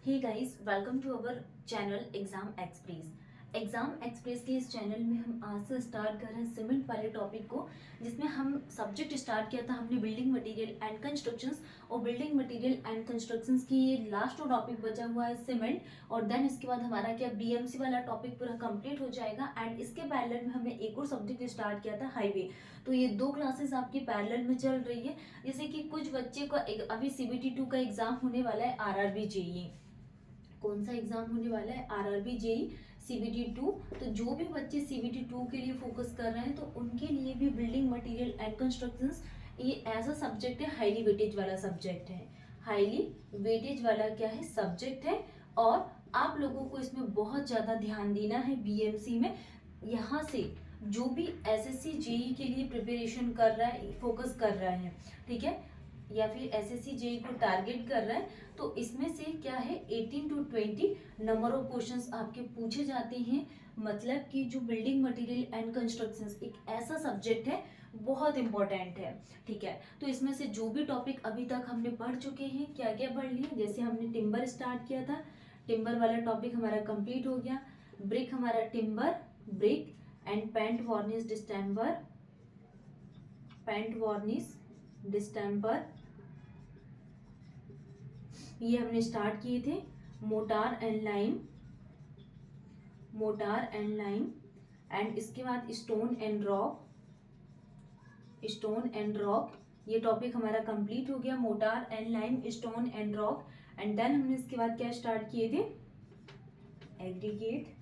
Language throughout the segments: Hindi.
Hey guys, welcome to our channel exam express. Exam express के इस चैनल में हम आज से स्टार्ट कर रहे हैं सीमेंट वाले टॉपिक को, जिसमें हम सब्जेक्ट स्टार्ट किया था हमने बिल्डिंग मटेरियल एंड कंस्ट्रक्शंस। और बिल्डिंग मटेरियल एंड कंस्ट्रक्शंस की ये लास्ट टॉपिक बचा हुआ है सीमेंट। और देन इसके बाद हमारा क्या बीएमसी वाला टॉपिक पूरा कंप्लीट हो जाएगा। एंड इसके पैरेलल में हमने एक और सब्जेक्ट स्टार्ट किया था हाईवे। तो ये दो क्लासेस आपकी पैरेलल में चल रही है। जैसे कि कुछ बच्चे का अभी सीबीटी 2 का एग्जाम होने वाला है, आरआरबी जेई। कौन सा एग्जाम होने वाला है? RRB JE CBT 2। तो जो भी बच्चे सीबीटी 2 के लिए फोकस कर रहे हैं तो उनके लिए भी बिल्डिंग मटेरियल एंड कंस्ट्रक्शंस ये ऐसा सब्जेक्ट है, हाईली वेटेज वाला सब्जेक्ट है। हाईली वेटेज वाला क्या है? सब्जेक्ट है। और आप लोगों को इसमें बहुत ज्यादा ध्यान देना है बीएमसी में। यहाँ से जो भी एसएससी जेई के लिए प्रिपरेशन कर रहा है, फोकस कर रहा है, ठीक है, या फिर एसएससी जेई को टारगेट कर रहा है, तो इसमें से क्या है 18 to 20 नंबर ऑफ क्वेश्चंस आपके पूछे जाते हैं। मतलब कि जो बिल्डिंग मटेरियल एंड कंस्ट्रक्शंस एक ऐसा सब्जेक्ट है, बहुत इंपॉर्टेंट है, ठीक है। तो इसमें से जो भी टॉपिक अभी तक हमने पढ़ चुके हैं, क्या क्या पढ़ लिए? जैसे हमने टिम्बर स्टार्ट किया था, टिम्बर वाला टॉपिक हमारा कंप्लीट हो गया। ब्रिक हमारा timber, brick and paint varnish distemper, paint varnish distemper, ये हमने स्टार्ट किए थे। Mortar and lime, mortar and lime. And इसके बाद stone and rock, stone and rock, ये टॉपिक हमारा कंप्लीट हो गया। Mortar and lime, stone and rock. And then हमने इसके बाद क्या स्टार्ट किए थे? एग्रीगेट।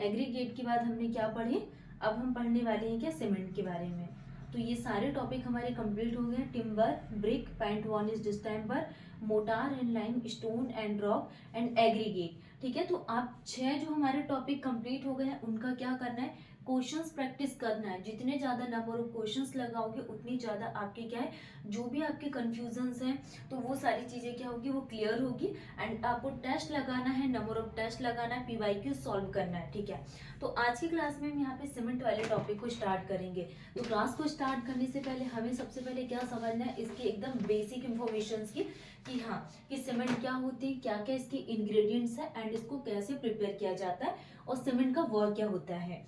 एग्रीगेट के बाद हमने क्या पढ़े? अब हम पढ़ने वाले हैं क्या? सीमेंट के बारे में। तो ये सारे टॉपिक हमारे कंप्लीट हो गए। Timber, brick, paint varnish distemper, mortar and lime, stone and rock and aggregate, ठीक है। तो आप 6 जो हमारे टॉपिक कंप्लीट हो गए हैं, उनका क्या करना है? क्वेश्चंस प्रैक्टिस करना है। जितने ज्यादा नंबर ऑफ क्वेश्चंस लगाओगे उतनी ज्यादा आपके क्या है, जो भी आपके कंफ्यूजन्स हैं तो वो सारी चीजें क्या होगी, वो क्लियर होगी। एंड आपको टेस्ट लगाना है, नंबर ऑफ टेस्ट लगाना है, पीवाईक्यू सॉल्व करना है, ठीक है। तो आज की क्लास में हम यहाँ पे सीमेंट वाले टॉपिक को स्टार्ट करेंगे। तो क्लास को स्टार्ट करने से पहले हमें सबसे पहले क्या समझना है, इसकी एकदम बेसिक इंफॉर्मेशन की, कि हाँ, कि सीमेंट क्या होती है, क्या क्या इसके इंग्रेडिएंट्स है एंड इसको कैसे प्रिपेयर किया जाता है, और सीमेंट का वर्क क्या होता है।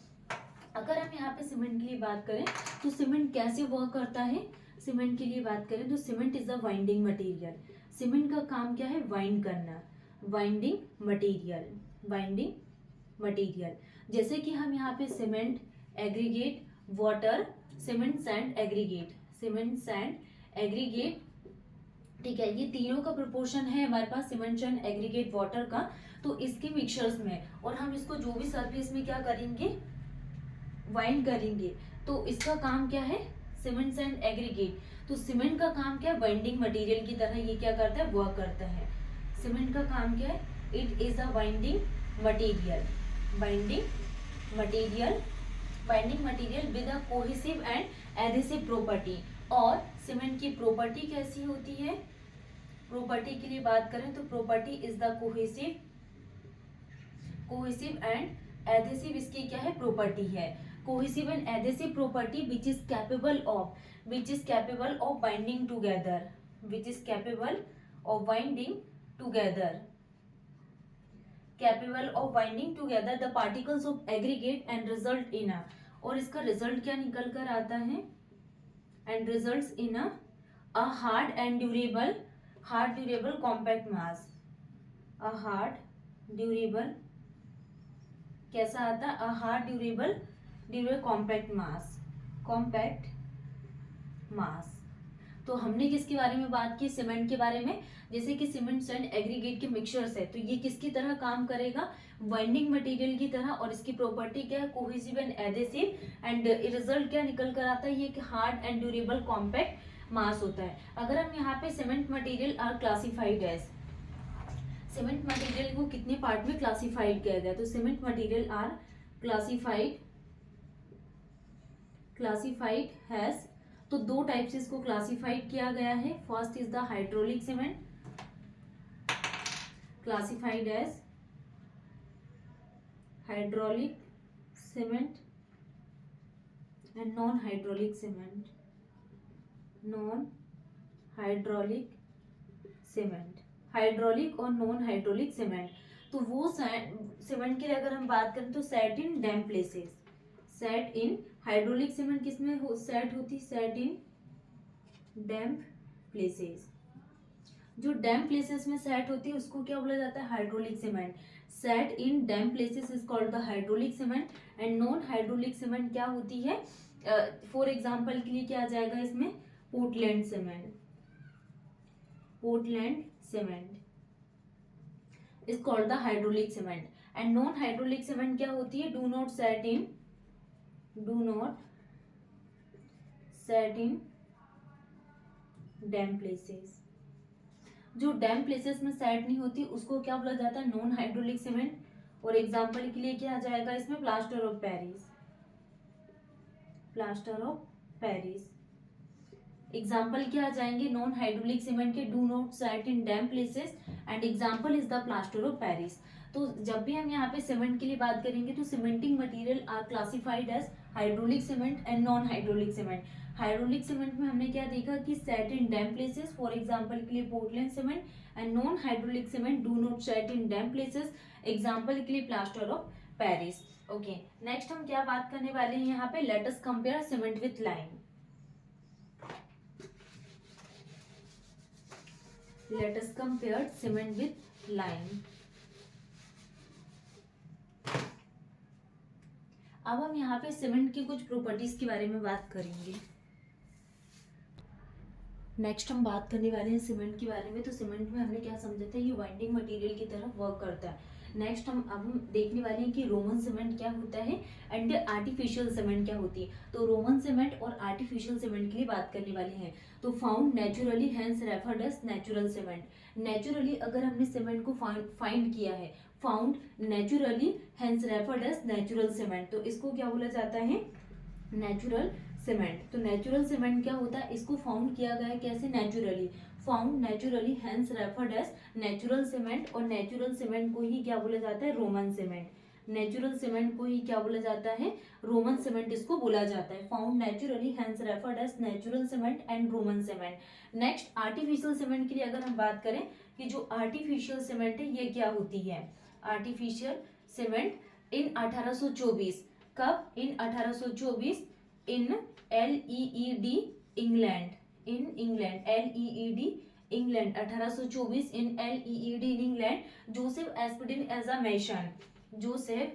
अगर हम यहाँ पे सीमेंट के लिए बात करें तो सीमेंट कैसे वर्क करता है, सीमेंट के लिए बात करें तो cement is a winding material. Cement का काम क्या है? वाइंड करना, वाइंडिंग मटेरियल, वाइंडिंग मटेरियल। जैसे कि हम यहाँ पे cement, aggregate, water, cement sand aggregate, cement sand aggregate, ठीक है, ये तीनों का प्रोपोर्शन है हमारे पास सीमेंट सैंड एग्रीगेट वाटर का। तो इसके मिक्सचर्स में, और हम इसको जो भी सरफेस में क्या करेंगे, वाइंड करेंगे। तो इसका काम क्या है? Cement and aggregate. तो सीमेंट का काम क्या है? बाइंडिंग मटेरियल की तरह ये क्या करता है? वर्क करता है। सीमेंट का काम क्या है? It is a binding material, binding material, binding material with a cohesive and adhesive property. और सीमेंट की प्रॉपर्टी कैसी होती है? प्रॉपर्टी के लिए बात करें तो property is the cohesive, cohesive and adhesive इसकी क्या है? प्रॉपर्टी है। Cohesive and adhesive property which is capable of, which is capable of binding together, which is capable of binding together, capable of binding together the particles of aggregate and result in a, और इसका रिजल्ट क्या निकल कर आता है? And results in a hard and durable, hard durable compact mass, a hard durable, कैसा आता है? A hard durable, durable compact mass, compact mass. तो हमने किसके बारे में बात की? सीमेंट के बारे में। जैसे कि सीमेंट एंड एग्रीगेट के मिक्सचर्स है, तो ये किसकी तरह काम करेगा? बाइंडिंग मटेरियल की तरह। और इसकी प्रॉपर्टी क्या है? Cohesive and adhesive. And result क्या निकल कर आता है? ये कि hard and durable compact mass होता है। अगर हम यहाँ पे cement material are classified as, cement material को कितने पार्ट में क्लासिफाइड किया गया? तो cement material are classified, classified has, तो दो टाइप से इसको क्लासिफाइड किया गया है। First is the hydraulic cement, classified as hydraulic cement, and non hydraulic cement, non hydraulic cement. Hydraulic और नॉन हाइड्रोलिक सीमेंट। तो वो सीमेंट के लिए अगर हम बात करें तो set in damp places, set in hydraulic cement किसमें सेट होती, सेट इन डैम प्लेसेस। जो डैम प्लेसेस में सेट होती है उसको क्या बोला जाता है, hydraulic cement. Set in damp places is called the hydraulic cement. And non hydraulic cement क्या होती है, फॉर एग्जांपल के लिए क्या आ जाएगा इसमें, Portland cement, Portland cement is called the hydraulic cement. And non hydraulic cement क्या होती है, do not set in damp places. जो डैम प्लेसेस में सेट नहीं होती उसको क्या बोला जाता है, नॉन हाइड्रोलिक सीमेंट। और एग्जांपल के लिए क्या आ जाएगा इसमें, plaster of Paris, plaster of Paris. Example क्या आ जाएंगे नॉन हाइड्रोलिक सीमेंट के, do not set in damp places and example is the plaster of Paris. तो जब भी हम यहाँ पे सीमेंट के लिए बात करेंगे तो cementing material are classified as hydraulic cement and non hydraulic cement. Hydraulic cement में हमने क्या देखा कि set in damp places, for example के लिए Portland cement. And non hydraulic cement do not set in damp places, example के लिए plaster of Paris. Okay, next हम क्या बात करने वाले हैं यहाँ पे, let us compare cement with lime. Let us compare cement with lime. अब हम यहाँ पे सीमेंट की कुछ प्रॉपर्टीज के बारे में बात करेंगे। नेक्स्ट हम बात करने वाले हैं सीमेंट के बारे में। तो सीमेंट में हमने क्या समझा था, ये वाइंडिंग मटेरियल की तरह वर्क करता है। नेक्स्ट हम देखने वाले हैं कि रोमन सीमेंट क्या होता है एंड आर्टिफिशियल सीमेंट क्या होती है। तो रोमन सीमेंट और आर्टिफिशियल सीमेंट के लिए बात करने वाले हैं। तो found naturally hence referred as natural cement. Naturally अगर हमने सीमेंट को फाइंड किया है, found naturally hence referred as natural cement, तो इसको क्या बोला जाता है, नेचुरल सीमेंट। तो नेचुरल सीमेंट क्या होता है, इसको फाउंड किया गया है कैसे, naturally, found naturally hence referred as natural cement. और नेचुरल सीमेंट को ही क्या बोला जाता है, रोमन सीमेंट। नेचुरल सीमेंट को ही क्या बोला जाता है, रोमन सीमेंट इसको बोला जाता है। Found naturally hence referred as natural cement and Roman cement. Next artificial cement के लिए अगर हम बात करें कि जो आर्टिफिशियल सीमेंट है ये क्या होती है, आर्टिफिशियल सीमेंट इन 1824, कब, in 1824 in LEED England, in England, LEED England 1824 in LEED in England. Joseph Aspdin as a mason, Joseph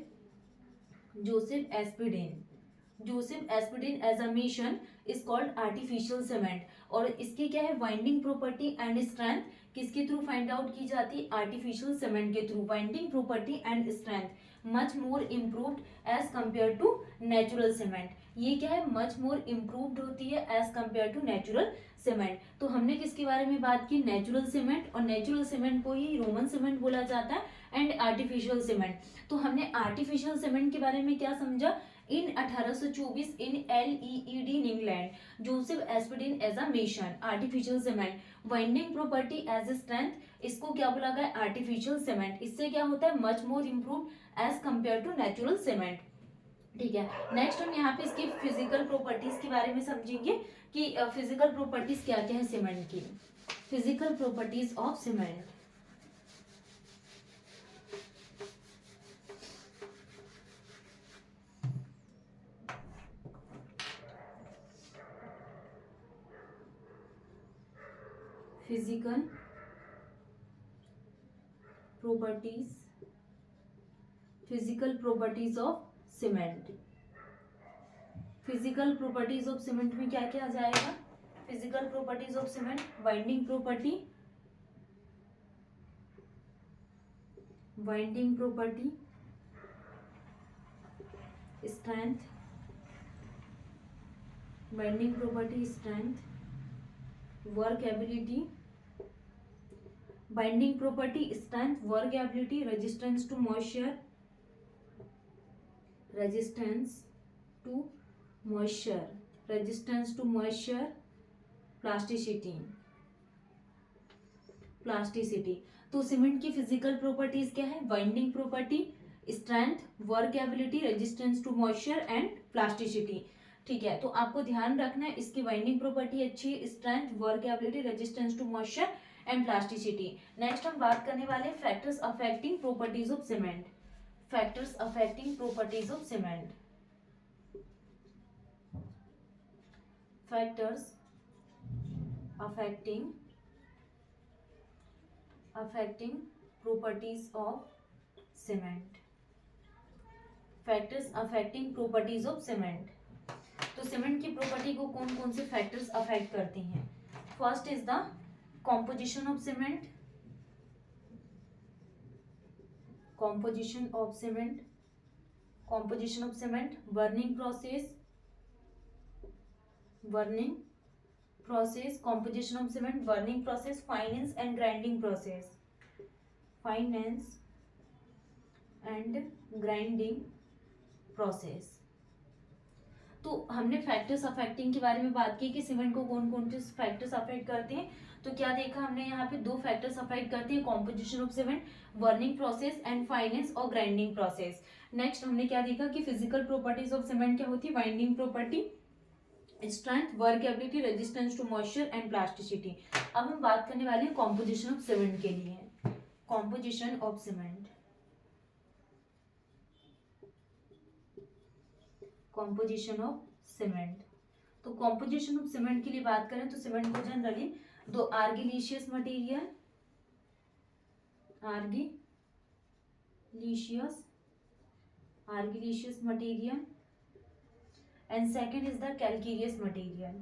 Aspdin as a mason is called artificial cement. और इसकी क्या है, वाइंडिंग प्रॉपर्टी एंड स्ट्रेंथ किसके थ्रू फाइंड आउट की जाती है, आर्टिफिशियल सीमेंट के through. Binding property and strength much more improved as compare to natural cement. ये क्या है, मच मोर इम्प्रूव्ड होती है as compare to natural cement. तो हमने किसके बारे में बात की, नेचुरल सीमेंट, और नेचुरल सीमेंट को ही रोमन सीमेंट बोला जाता है एंड आर्टिफिशियल सीमेंट। तो हमने आर्टिफिशियल सीमेंट के बारे में क्या समझा, in 1824 in LEED in England, Joseph Aspdin as a mason, artificial cement. Binding property as strength, इसको क्या बोला गया, आर्टिफिशियल सीमेंट। इससे क्या होता है, much more improve as compare to natural cement. ठीक है, नेक्स्ट हम यहाँ पे इसकी फिजिकल प्रॉपर्टीज के बारे में समझेंगे कि फिजिकल प्रॉपर्टीज क्या क्या है सीमेंट की। Physical properties of cement, physical properties of cement. Physical properties of cement में क्या क्या आ जाएगा, physical properties of cement, binding property, strength, workability, binding property, strength, workability, resistance to moisture, plasticity. तो सीमेंट की फिजिकल प्रॉपर्टीज क्या है, binding property, strength, workability, resistance to moisture and plasticity. ठीक है, तो आपको ध्यान रखना है इसकी बाइंडिंग प्रॉपर्टी अच्छी है, strength, workability, resistance to moisture and plasticity. Next हम बात करने वाले हैं factors affecting properties of cement. Factors affecting properties of cement. Factors affecting properties of cement। Factors affecting properties of cement. तो सीमेंट की प्रॉपर्टी को कौन कौन से फैक्टर्स अफेक्ट करते हैं? First is the composition of cement, composition of cement, burning process, composition of cement, burning process, finance and grinding process, तो हमने फैक्टर्स अफेक्टिंग के बारे में बात की कि सीमेंट को कौन कौन से फैक्टर्स अफेक्ट करते हैं। तो क्या देखा हमने यहाँ पे, दो फैक्टर्स अफेक्ट करते हैं, composition of cement, burning process and finance और ग्राइंडिंग प्रोसेस। नेक्स्ट हमने क्या देखा कि फिजिकल प्रॉपर्टीज ऑफ सीमेंट क्या होती है, binding property, strength, workability, resistance to moisture and plasticity. अब हम बात करने वाले हैं कॉम्पोजिशन ऑफ सीमेंट के लिए। Composition of cement, composition of cement. तो कॉम्पोजिशन ऑफ सीमेंट के लिए बात करें तो सीमेंट को जनरली दो argillaceous material, argillaceous material and second is the calcareous material.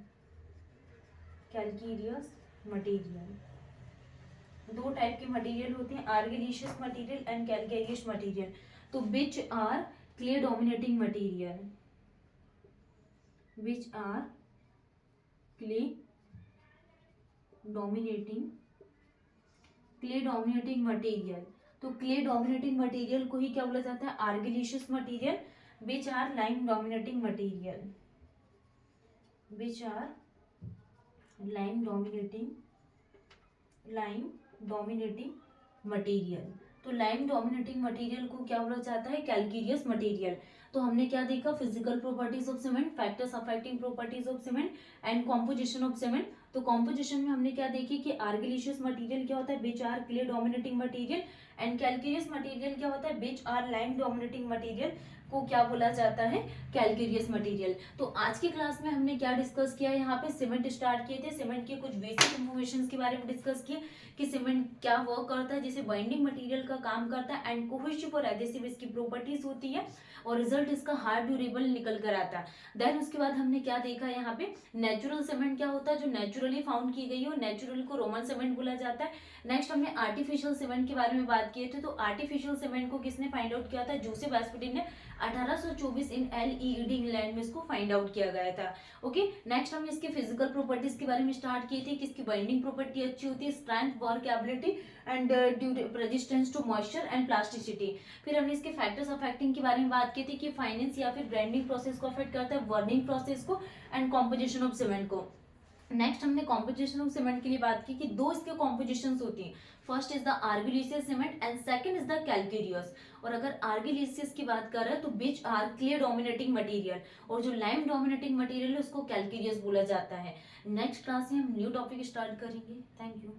दो टाइप के मटेरियल होते हैं, argillaceous material and calcareous material. तो which are clay dominating material, which are clay dominating material। तो क्ले डोमिनेटिंग मटेरियल को ही क्या बोला जाता है, argillaceous material. which are lime dominating material. तो लाइम डोमिनेटिंग मटेरियल को क्या बोला जाता है, कैल्केरियस मटेरियल। तो हमने क्या देखा, physical properties of cement, factors affecting properties of cement and composition of cement. तो कॉम्पोजिशन में हमने क्या देखी कि आर्गिलीशियस मटेरियल क्या होता है, which are clay dominating material, and calcareous material क्या होता है, which are lime dominating material को क्या बोला जाता है, कैल्केरियस मटेरियल। तो आज की क्लास में हमने क्या डिस्कस किया, यहाँ पे सीमेंट स्टार्ट किए थे, सीमेंट के कुछ बेसिक इन्फॉर्मेशन के बारे में डिस्कस किए कि सीमेंट क्या वर्क करता है, जैसे बाइंडिंग मटेरियल का काम करता है एंड कोहेसिव और एडहेसिव इसकी प्रॉपर्टीज होती है और रिजल्ट इसका हार्ड ड्यूरेबल निकल कर आता है। देन उसके बाद हमने क्या देखा, यहाँ पे नेचुरल सीमेंट क्या होता है, जो नेचुरली फाउंड की गई हो, नेचुरल को रोमन सीमेंट बोला जाता है। नेक्स्ट हमने आर्टिफिशियल सीमेंट के बारे में बात किए थे। तो आर्टिफिशियल सीमेंट को किसने फाइंड आउट किया था, जोसेफ एस्पिटिन ने 1824 इन एलईडी इंग्लैंड में इसको फाइंड आउट किया गया था। ओके, नेक्स्ट हमने इसके फिजिकल प्रॉपर्टीज के बारे में स्टार्ट किए थे कि इसकी बाइंडिंग प्रॉपर्टी अच्छी होती है, strength, workability and resistance to moisture and plasticity. फिर हमने इसके फैक्टर्स अफेक्टिंग के बारे में बात की थी कि फाइनेंस या फिर ग्राइंडिंग प्रोसेस को अफेक्ट करता है, बर्निंग प्रोसेस को एंड कॉम्पोजिशन ऑफ सीमेंट को। नेक्स्ट हमने कॉम्पोजिशन ऑफ सीमेंट के लिए बात की कि दो इसके कॉम्पोजिशंस होती हैं, first is the argillaceous cement and second is the calcareous. और अगर आर्गिलीशियस की बात कर रहे हैं तो which are clay dominating material, और जो लाइम डोमिनेटिंग मटेरियल है उसको कैल्केरियस बोला जाता है। नेक्स्ट क्लास में हम न्यू टॉपिक स्टार्ट करेंगे। Thank you.